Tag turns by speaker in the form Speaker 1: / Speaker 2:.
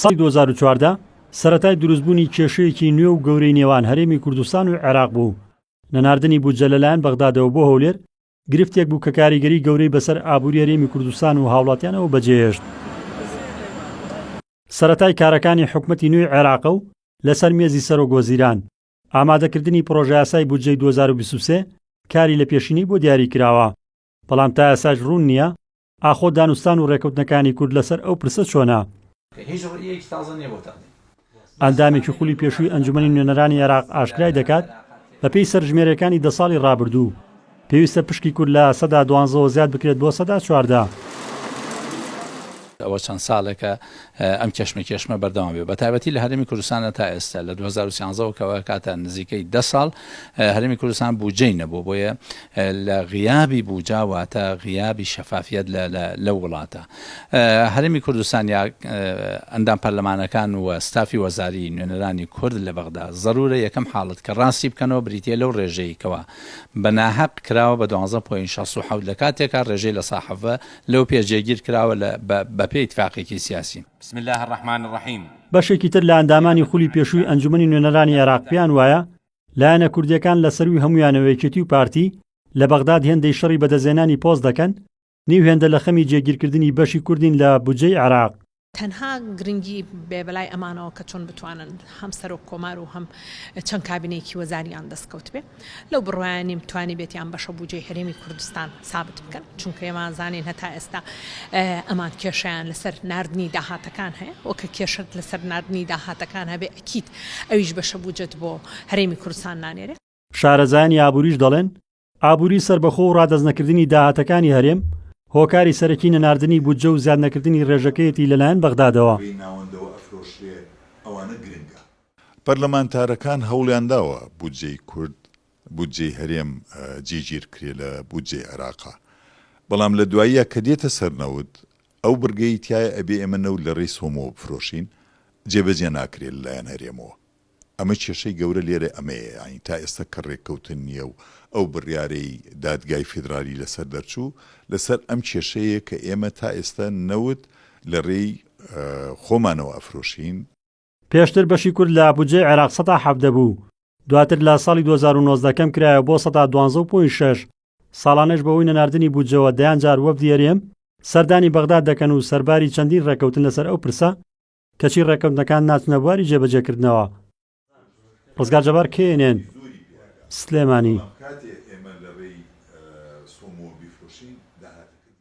Speaker 1: ساڵی 2014 سەرەتای دروستبوونی کێشەیەکی نوێ و گەورەی نێوان هەرێمی کوردستان و عێراق بوو. نەناردنی بودجە لەلایەن بەغدادەوە بۆ هەولێر گرفتێک بوو کە کاریگەری گەورەی بەسەر ئابووری هەرێمی کوردستان و هاوڵاتیانەوە بەجێهێشت. سەرەتای کارەکانی حکومەتی نوێی عێراقە و لەسەر مێزی سەرۆک وەزیران ئامادەکردنی پرۆژە یاسای بودجەی 2023 کاری لە پێشینەی بۆ دیاری کراوە. بەڵام تا ئێساش ڕوون نییە ئاخۆ دانوستان و ڕێکەوتنەکانی کورد لەسەر ئەو پرسە چۆنە. ئەندامێکی خولی پێشووی ئەنجومەنی نوێنەرانی عێراق ئاشکرای دەکات بەپێی سەرژمێرەکانی 10 ساڵی ڕابردوو پێویستە پشکی کورد لە 12% زیاد بکرێت بۆ 14%.
Speaker 2: ئەوە چەند ساڵێکە ئەم کێشمە بەردەوام بێ بە تایبەتی لە هەرێمی کوردستانە تا ئێستا لە 2013 کەوە کاتە نزیکەی 10 ساڵ هەرێمی کوردستان بودجەی نەبوو بۆیە لە غیابی بودجە واتە غیابی شەفافیت لە وڵاتە. هەرێمی کوردستان یا ئەندام پەرلەمانەکان و ستافی وەزاری نوێنەرانی کورد لە بەغدا ضرورە یەکەم حاڵت کە ڕاستی بکەنەوە بریتە لەو ڕێژەیەکەوە بە ناحەق کراوە بە 12.67 لە کاتێکا ڕێژەی لە ساحەفە لەو پێشجێگیر کراوە بەپێی اتفاقێکی سیاسی.
Speaker 3: بسم الله الرحمن الرحیم.
Speaker 1: بەشێکی تر لە ئەندامانی خولی پێشووی ئەنجومەنی نوێنەرانی عێراق پێیان وایە لایەنە کوردیەکان لە سەروی هەموویانەوەیەکێتی و پارتی لە بەغداد هێندەی شەڕی بەدەزێنانی پۆست دەکەن نیو هێندە لە خەمی جێگیرکردنی بەشی کوردین لە بودجەی عێراق.
Speaker 4: تەنها گرنگی بێبەلای ئەمانەوە کە چۆن بتوانن هەم سەرۆک کۆمار و هەم چەند کابینەیەکی وەزاریان دەستکەوت بێ لەو بڕوایانی بتوانی بێتیان بەشە بودجەی هەرێمی کوردستان سابت بکەن چونکە ئێمان زانین هەتا ئێستا ئەمان کێشیان لەسەر ناردنی داهاتەکان هەیە وەکە کێشت لەسەر ناردنی داهاتەکان هەبێ ئەکیت ئەویش بەشە بودجەت بۆ هەرێمی کوردستان نانێرێ.
Speaker 1: شارەزایانی ئابووریش دەڵێن ئابووری سەربەخۆ و ڕادەزنەکردنی داهاتەکانی هەرێم هۆکاری سەرەکی نەناردنی بودجە و زیادنەکردنی ڕێژەکەیەتی لەلایەن بەغدادەوە.
Speaker 5: پەرلەمانتارەکان هەوڵیان داوە بودجەی کورد بودجەی هەرێم جێگیر کرێ لە بودجەی عێراقا بەڵام لە دواییە کە دێتە سەرنەوت ئەو بڕگەی تایە ئەبێ ئێمە نەوت لە ڕێی سۆمەوە بفرۆشین جێبەجێ ناکرێت لەلایەن هەرێمەوە. ئەمە کێشەی گەورە لێرە ئەمەیە یانی تا ئێستا کە ڕێککەوتن نییە و ئەو بڕیارەی دادگای فیدرالی لەسەر دەرچوو لەسەر ئەم کێشەیە کە ئێمە تا ئێستا نەوت لە ڕێی خۆمانەوە ئەفرۆشین.
Speaker 1: پێشتر بەشی کورد لە بودجەی عێراق 117 بوو دواتر لە ساڵی 2019 کەم کرایە بۆ 112.6 ساڵانەش بەهۆی نەناردنی بودجەوە دەیان جار وەفدی هەرێم سەردانی بەغداد دەکەن و سەرباری چەندین ڕێکەوتن لەسەر ئەو پرسە کەچی ڕێکەوتنەکان ناچنە بواری جێبەجێکردنەوە. ڕزگار جەبار کێنێن سلێمانی.